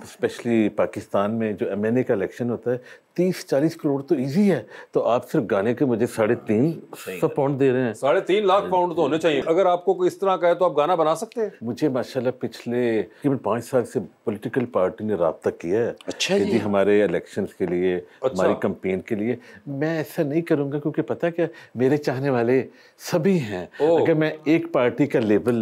स्पेशली पाकिस्तान में जो MNA का इलेक्शन होता है 30-40 करोड़ तो इजी है, तो आप सिर्फ गाने के मुझे 350 पाउंड दे रहे हैं। 3.5 लाख पाउंड तो होने चाहिए। अगर आपको कोई इस तरह का है तो आप गाना बना सकते हैं। मुझे माशाल्लाह पिछले तकरीबन 5 साल से पॉलिटिकल पार्टी ने राब्ता किया है। अच्छा जी, हमारे इलेक्शंस के लिए, हमारी कैंपेन के लिए। मैं ऐसा नहीं करूंगा क्योंकि पता क्या, मेरे चाहने वाले सभी हैं। अगर मैं एक पार्टी का लेबल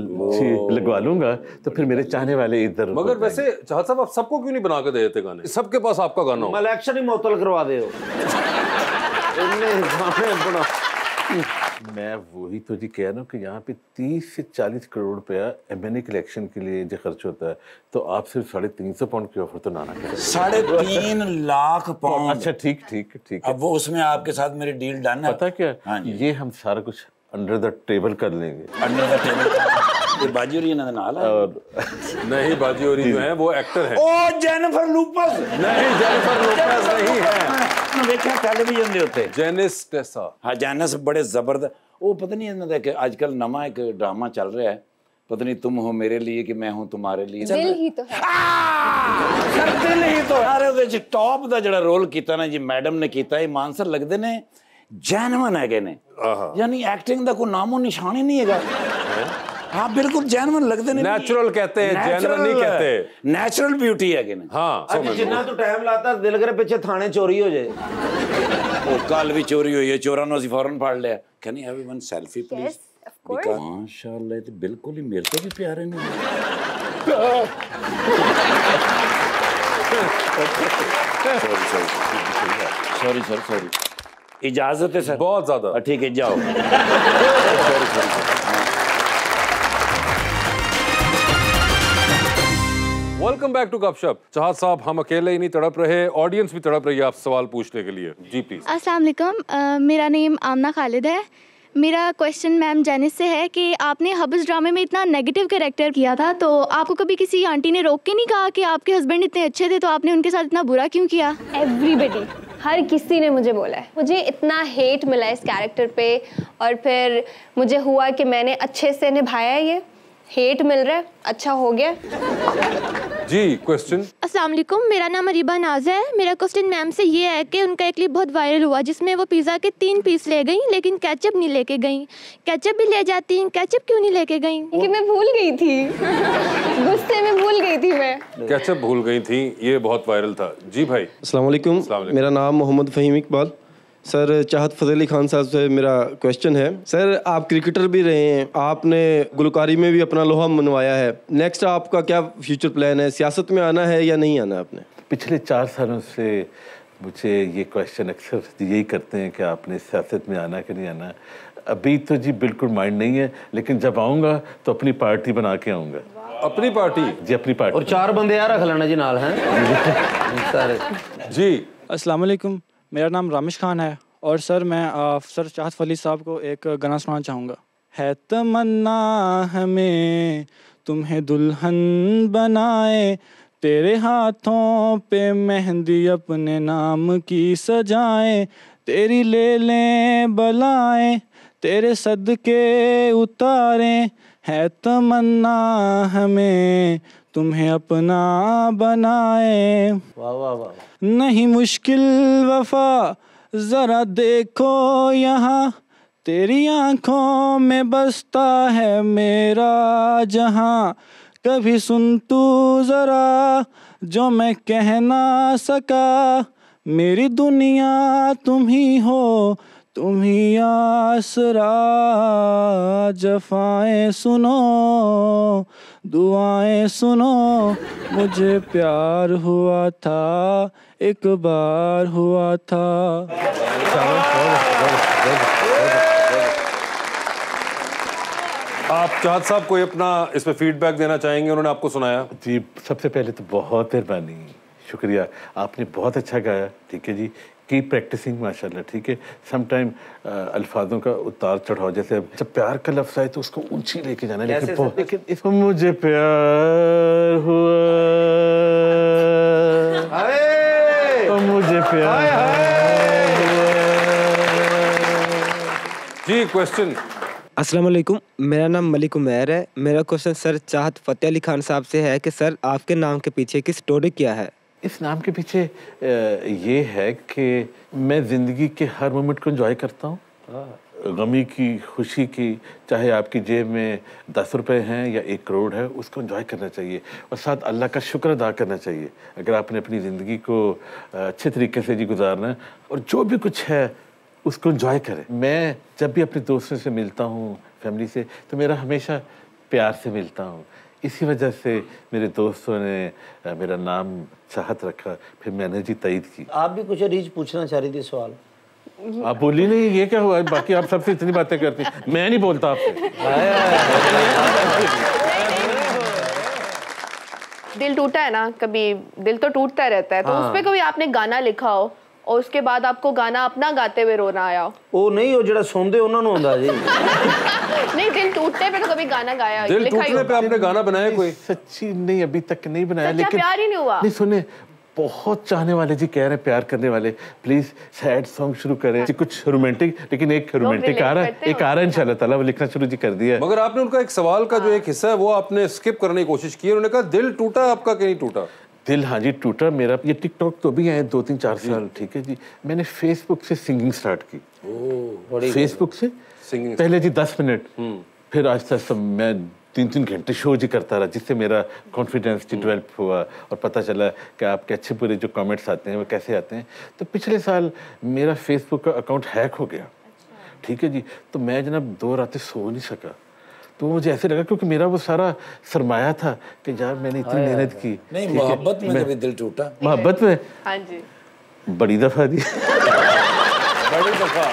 लगवा लूंगा तो फिर मेरे चाहने वाले इधर। मगर वैसे चाहत साहब, आप सबको क्यों नहीं बना के देते गाने? सबके पास आपका गाना हो। इलेक्शन ही मुअत्तल करवा दे। मैं वही तो जी कह रहा हूँ कि यहाँ पे 30 से 40 करोड़ रुपया MNA के इलेक्शन के लिए जो खर्च होता है, तो आप सिर्फ 350 पाउंड की ऑफर तो ना करें। 3.5 लाख पाउंड। अच्छा ठीक ठीक ठीक है। अब वो उसमें आपके साथ मेरी डील डन है। पता क्या, ये हम सारा कुछ अंडर द टेबल कर लेंगे। Under the table. बाजी और ना नाल है। और नहीं, बाजी और जो है वो एक्टर है। ओ जेनिफर लूपस। नहीं, जेनिफर लूपस नहीं है। मैं देखा टेलीविजन दे उत्ते जेनिस टेसा। हाँ, जेनिस बड़े जबरदस्त। वो पता नहीं इन्होंने कि आजकल नवा एक ड्रामा चल रहा है, पता नहीं तुम हो मेरे लिए कि मैं हूं तुम्हारे लिए। दिल ही तो है। सर दिल ही तो है। ਉਹਦੇ ਚ ਟੌਪ ਦਾ ਜਿਹੜਾ ਰੋਲ ਕੀਤਾ ਨਾ ਜੀ ਮੈਡਮ ਨੇ ਕੀਤਾ, ਇਹ ਮਾਨਸਰ ਲੱਗਦੇ ਨੇ ਜੈਨੂਇਨ ਹੈਗੇ ਨੇ। यानी एक्टिंग का कोई नामो निशान ही नहीं है। हाँ बिल्कुल जैनवन लगते ने। नेचुरल कहते हैं, जैनवन नहीं कहते। नेचुरल ब्यूटी है ना। हाँ जिन्ना तो टाइम लाता दिल करे पीछे थाने चोरी हो जाए। कल भी चोरी हुई है, चोरा नु असि फौरन फड़ लिया। Can you have one selfie please? Yes, of course. माशाल्लाह, ये तो बिल्कुल ही मेरे से भी प्यारे ने। Sorry sir, sorry. इजाजत है सर? बहुत ज्यादा। ठीक है, जाओ। वेलकम बैक टू गपशप। चाहत साहब, हम अकेले ही नहीं तड़प रहे, ऑडियंस भी तड़प रही है आप सवाल पूछने के लिए। जी प्लीज। अस्सलाम वालेकुम, मेरा नेम आमना खालिद है। मेरा क्वेश्चन मैम जेनिस से है कि आपने हब्स ड्रामे में इतना नेगेटिव कैरेक्टर किया था, तो आपको कभी किसी आंटी ने रोक के नहीं कहा कि आपके हस्बैंड इतने अच्छे थे, तो आपने उनके साथ इतना बुरा क्यों किया? एवरीबडी, हर किसी ने मुझे बोला है। मुझे इतना हेट मिला इस कैरेक्टर पे, और फिर मुझे हुआ कि मैंने अच्छे से निभाया है। ये हेट मिल रहा है, अच्छा हो गया। जी क्वेश्चन। अस्सलाम वालेकुम, मेरा नाम अरीबा नाज है। मेरा क्वेश्चन मैम से ये है कि उनका एक क्लिप बहुत वायरल हुआ जिसमें वो पिज़्ज़ा के 3 पीस ले गई लेकिन केचप नहीं लेके गई। केचप भी ले जाती, केचप क्यों नहीं लेके गई? कि मैं भूल गई थी। गुस्से में भूल गई थी मैं। केचप भूल गई थी, ये बहुत वायरल था। जी भाई। अस्सलाम वालेकुम, मेरा नाम मोहम्मद फ़हीम इकबाल। सर, चाहत फ़तेह अली खान साहब से मेरा क्वेश्चन है। सर, आप क्रिकेटर भी रहे हैं, आपने गुलकारी में भी अपना लोहा मनवाया है। नेक्स्ट आपका क्या फ्यूचर प्लान है? सियासत में आना है या नहीं आना आपने? पिछले 4 सालों से मुझे ये क्वेश्चन अक्सर यही करते हैं कि आपने सियासत में आना कि नहीं आना। अभी तो जी बिल्कुल माइंड नहीं है, लेकिन जब आऊँगा तो अपनी पार्टी बना के आऊँगा। अपनी पार्टी? जी अपनी पार्टी। और 4 बंदे यार रख लेना जी नाल हैं सारे। जी अस्सलाम वालेकुम, मेरा नाम रामिश खान है और सर मैं सर चाहत फली साहब को एक गाना सुनाना चाहूँगा। है तमन्ना हमें तुम्हें दुल्हन बनाए, तेरे हाथों पे मेहंदी अपने नाम की सजाएं, तेरी ले लें बलाएं, तेरे सदके उतारें, है तमन्ना हमें तुम्हें अपना बनाए। वाह वाह वाह। नहीं मुश्किल वफा जरा देखो यहाँ, तेरी आंखों में बसता है मेरा जहाँ, कभी सुन तू जरा जो मैं कह ना सका, मेरी दुनिया तुम ही हो, तुम ही आसरा, जफाएं सुनो दुआएं सुनो, मुझे प्यार हुआ था एक बार हुआ था। आप चाहत साहब कोई अपना इस पे फीडबैक देना चाहेंगे? उन्होंने आपको सुनाया। जी सबसे पहले तो बहुत मेहरबानी, शुक्रिया, आपने बहुत अच्छा गाया। ठीक है जी, कीप प्रैक्टिसिंग माशाल्लाह। ठीक है, सम टाइम अल्फाजों का उतार चढ़ाव, जैसे जब प्यार का लफ्ज़ आए तो उसको ऊंची लेके जाना, लेकिन इसको मुझे प्यार हुआ, तो मुझे प्यार हुआ। जी क्वेश्चन। अस्सलाम वालेकुम, मेरा नाम मलिक उमैर है। मेरा क्वेश्चन सर चाहत फ़तेह अली खान साहब से है कि सर आपके नाम के पीछे की स्टोरी क्या है? इस नाम के पीछे ये है कि मैं ज़िंदगी के हर मोमेंट को एंजॉय करता हूँ, गमी की, खुशी की, चाहे आपकी जेब में 10 रुपए हैं या 1 करोड़ है, उसको एंजॉय करना चाहिए और साथ अल्लाह का शुक्र अदा करना चाहिए। अगर आपने अपनी ज़िंदगी को अच्छे तरीके से जी गुजारना है और जो भी कुछ है उसको एंजॉय करें। मैं जब भी अपने दोस्तों से मिलता हूँ, फैमिली से, तो मेरा हमेशा प्यार से मिलता हूँ। इसी वजह से मेरे दोस्तों ने मेरा नाम चाहत रखा, फिर मैंने जी तईद की। आप भी कुछ रीच पूछना चाह रही थी सवाल? आप बोली नहीं, ये क्या हुआ? बाकी आप सबसे इतनी बातें करती, मैं नहीं बोलता आपसे। दिल टूटा है ना, कभी दिल तो टूटता रहता है, तो उस पे कभी आपने गाना लिखा हो और उसके बाद आपको गाना अपना गाते हुए रोना आया हो? वो नहीं, वो जड़ा सोंदे उन्होंने होंदा जी। नहीं, दिल टूटने पे तो कभी गाना गाया, दिल टूटने पे आपने गाना बनाया कोई? सच्ची नहीं, अभी तक नहीं बनाया। लेकिन प्यार ही नहीं हुआ? नहीं, सुने, बहुत चाहने वाले जी कह रहे हैं, प्यार करने वाले, प्लीज सैड सॉन्ग शुरू करें जी, कुछ रोमांटिक, लेकिन एक रोमांटिक आ रहा है, एक आ रहा है इंशाल्लाह ताला, वो लिखना शुरू जी कर दिया है। मगर आपने उनका एक सवाल का जो एक हिस्सा है वो आपने स्किप करने की कोशिश की। उन्होंने कहा दिल टूटा, आपका कहीं टूटा? दिल हाँ जी टूटा मेरा। ये टिकटॉक तो भी आए 2-3-4 साल, ठीक है जी। मैंने फेसबुक से सिंगिंग स्टार्ट की, फेसबुक से सिंगिंग पहले जी 10 मिनट, फिर आज तक मैं 3-3 घंटे शो जी करता रहा, जिससे मेरा कॉन्फिडेंस जी डेवलप हुआ और पता चला कि आपके अच्छे बुरे जो कमेंट्स आते हैं वो कैसे आते हैं। तो पिछले साल मेरा फेसबुक का अकाउंट हैक हो गया, ठीक है जी। तो मैं जनाब 2 रातें सो नहीं सका। तो मुझे ऐसे लगा क्योंकि मेरा वो सारा सरमाया था कि यार मैंने इतनी मेहनत की। नहीं, मोहब्बत में कभी दिल टूटा? मोहब्बत में हाँ जी, बड़ी दफा दी। बड़ी दफा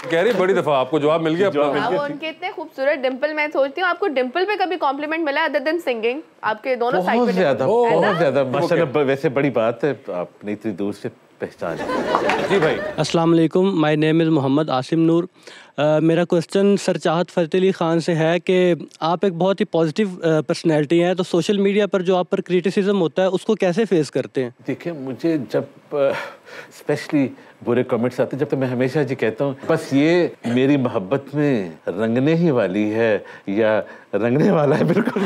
कह रही, बड़ी दफा आपको जवाब मिल गया। वो उनके इतने खूबसूरत डिंपल, मैं सोचती हूँ आपको डिंपल पे कभी कॉम्प्लीमेंट मिला अदर देन सिंगिंग? आपके दोनों साइड पे बहुत ज्यादा माशाल्लाह। वैसे बड़ी बात है, आपने इतनी दूर से पहचान। जी भाई। अस्सलाम वालेकुम, my name is Mohammad Asim Noor. मेरा क्वेश्चन सर चाहत फ़तेह अली ख़ान से है कि आप एक बहुत ही पॉजिटिव पर्सनैलिटी हैं, तो सोशल मीडिया पर जो आप पर क्रिटिसिज्म होता है उसको कैसे फेस करते हैं? देखिए, मुझे जब स्पेशली बुरे कमेंट्स आते हैं, जब तो मैं हमेशा जी कहता हूँ बस ये मेरी मोहब्बत में रंगने ही वाली है या रंगने वाला है। बिल्कुल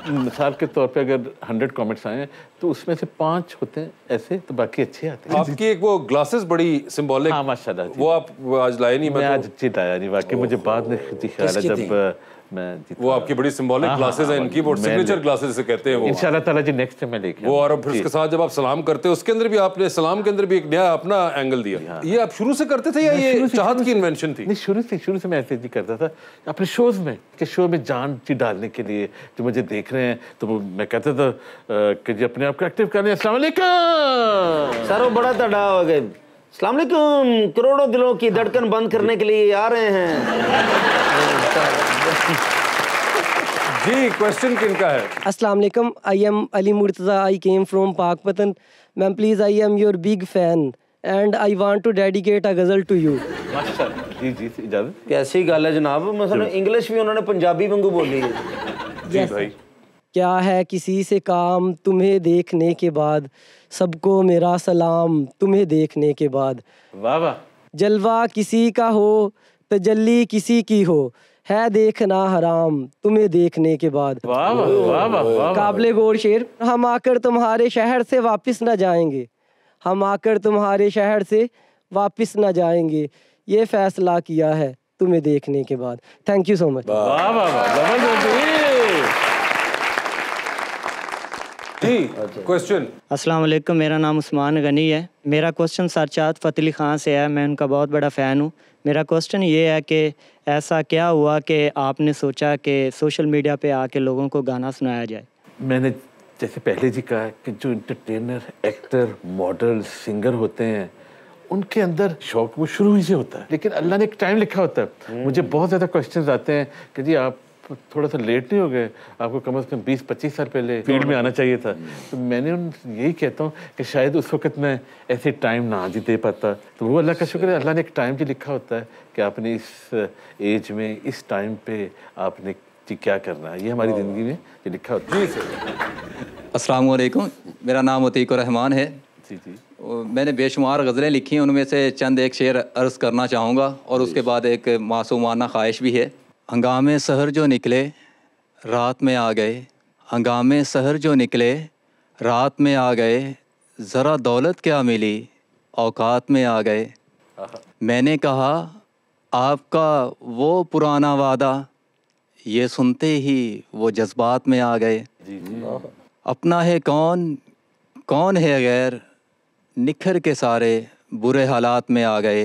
मिसाल के तौर पे अगर 100 कमेंट्स आए तो उसमें से 5 होते हैं ऐसे, तो बाकी अच्छे आते हैं। आपकी एक वो ग्लासेस बड़ी सिंबॉलिक, हाँ माशाल्लाह, वो आप आज लाए नहीं? मैं आज जी लाया नहीं, वाकई मुझे बाद में ख्याल है जब मैं वो आपकी बड़ी सिंबॉलिक क्लासेस हैं इनकी, वो सिग्नेचर क्लासेस से कहते हैं वो। इंशाल्लाह ताला जी नेक्स्ट टाइम मैं लेके वो, और फिर उसके साथ जब आप सलाम करते हो उसके अंदर भी आपने सलाम के अंदर भी एक नया अपना एंगल दिया। ये आप शुरू से करते थे या ये चाहत की इन्वेंशन थी? नहीं, शुरू से मैं ऐसे ही करता था अपने शोज में, कि शो में जान जी डालने के लिए जो मुझे देख रहे हैं तो मैं कहता था कि जी अपने आप को एक्टिव करें। अस्सलाम वालेकुम सर, वो बड़ा तड़ा हो गए। अस्सलाम वालेकुम, करोड़ों दिलों की धड़कन बंद करने के लिए आ रहे हैं। जी, क्वेश्चन किनका है? अस्सलाम वालेकुम, I am Ali Murtaza, I came from Pakpattan. Ma'am please, I am your big fan and I want to dedicate a ghazal to you. जी जी, इजाजत। कैसी गल है जनाब, मतलब इंग्लिश भी उन्होंने पंजाबी वांगू बोली है। जी भाई। क्या है किसी से काम तुम्हें देखने के बाद, सबको मेरा सलाम तुम्हें देखने के बाद। वाह वाह। जलवा किसी का हो, तजल्ली किसी की हो, है देखना हराम तुम्हें देखने के बाद। वाह वाह वाह वाह। काबिले गौर शेर। हम आकर तुम्हारे शहर से वापस न जाएंगे, हम आकर तुम्हारे शहर से वापस न जाएंगे, ये फैसला किया है तुम्हें देखने के बाद। Thank you so much. वाह वाह वाह। क्वेश्चन। अस्सलाम वालेकुम, मेरा नाम उस्मान गनी है। मेरा क्वेश्चन सर चाहत फ़तेह अली खान से है, मैं उनका बहुत बड़ा फ़ैन हूँ। मेरा क्वेश्चन ये है कि ऐसा क्या हुआ कि आपने सोचा कि सोशल मीडिया पे आके लोगों को गाना सुनाया जाए? मैंने जैसे पहले जी कहा कि जो इंटरटेनर, एक्टर, मॉडल, सिंगर होते हैं उनके अंदर शौक वो शुरू ही से होता है, लेकिन अल्लाह ने एक टाइम लिखा होता है। मुझे बहुत ज़्यादा क्वेश्चंस आते हैं कि जी आप थोड़ा सा लेट नहीं हो गए, आपको कम से कम 20-25 साल पहले फील्ड में आना चाहिए था। तो मैंने उन यही कहता हूँ कि शायद उस वक्त मैं ऐसे टाइम ना जी दे पाता। तो वो अल्लाह का शुक्र है, अल्लाह ने एक टाइम जी लिखा होता है कि आपने इस एज में, इस टाइम पे आपने जी क्या करना है, ये हमारी ज़िंदगी में ये लिखा होता है। अस्सलाम वालेकुम, मेरा नाम अतीक रहमान है। जी जी। मैंने बेशुमार गज़लें लिखी हैं, उनमें से चंद एक शेर अर्ज़ करना चाहूँगा और उसके बाद एक मासूमाना ख्वाहिश भी है। हंगामे सहर जो निकले रात में आ गए, हंगामे सहर जो निकले रात में आ गए, ज़रा दौलत क्या मिली औकात में आ गए। मैंने कहा आपका वो पुराना वादा, ये सुनते ही वो जज्बात में आ गए। अपना है कौन, कौन है गैर, निखर के सारे बुरे हालात में आ गए।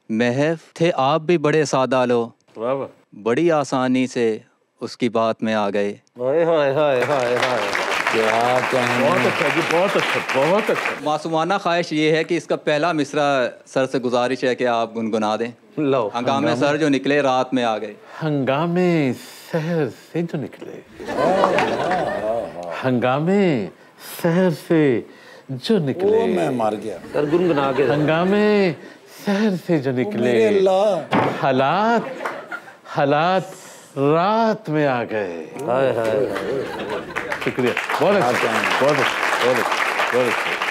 महफ थे आप भी बड़े सादा लो, बड़ी आसानी से उसकी बात में आ गए। हाय हाय हाय हाय हाय, क्या कहना। बहुत अच्छा जी, बहुत अच्छा, बहुत अच्छा। मासूमाना ख्वाहिश ये है कि इसका पहला मिसरा सर से गुजारिश है कि आप गुनगुना दें। लो। हंगामे सहर जो निकले रात में आ गए, हंगामे सहर से जो निकले, हंगामे सहर से जो निकले। मैं मार गया सर, गुनगुना के। हंगामे सहर से जो निकले, हालात हालात रात में आ गए। हाय हाय, शुक्रिया, बहुत अच्छा, बहुत अच्छा, बहुत अच्छा, बहुत अच्छा।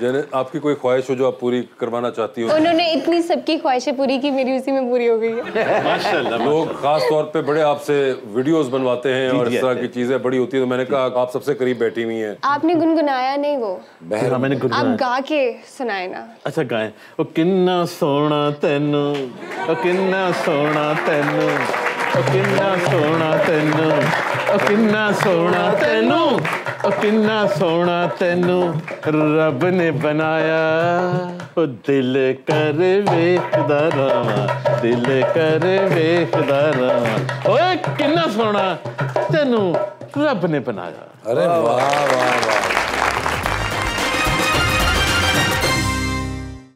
जैन, आपकी कोई ख्वाहिश हो जो आप पूरी करवाना चाहती हो? उन्होंने इतनी सबकी ख्वाहिशें पूरी की, मेरी उसी में पूरी हो गई है। माशाल्लाह। लोग खास तौर पे बड़े आपसे वीडियोस बनवाते हैं और इस तरह की चीजें बड़ी होती है, तो मैंने कहा आप सबसे करीब बैठी हुई हैं। आपने गुनगुनाया नहीं वो, हाँ, मैंने आप गा के सुनाए ना। अच्छा गाएं। ओ किन्ना सोना तेनू, ओ किन्ना सोना तेनू, ओ किन्ना सोना तेनू, ओ किन्ना सोना तेनू, ओ किन्ना सोना तेनू रब ने बनाया। ओ दिल कर वेखदा रवां, दिल कर वेखदा रवां। ओए किन्ना सोना तेनू रब ने बनाया। अरे वाह वाह वाह।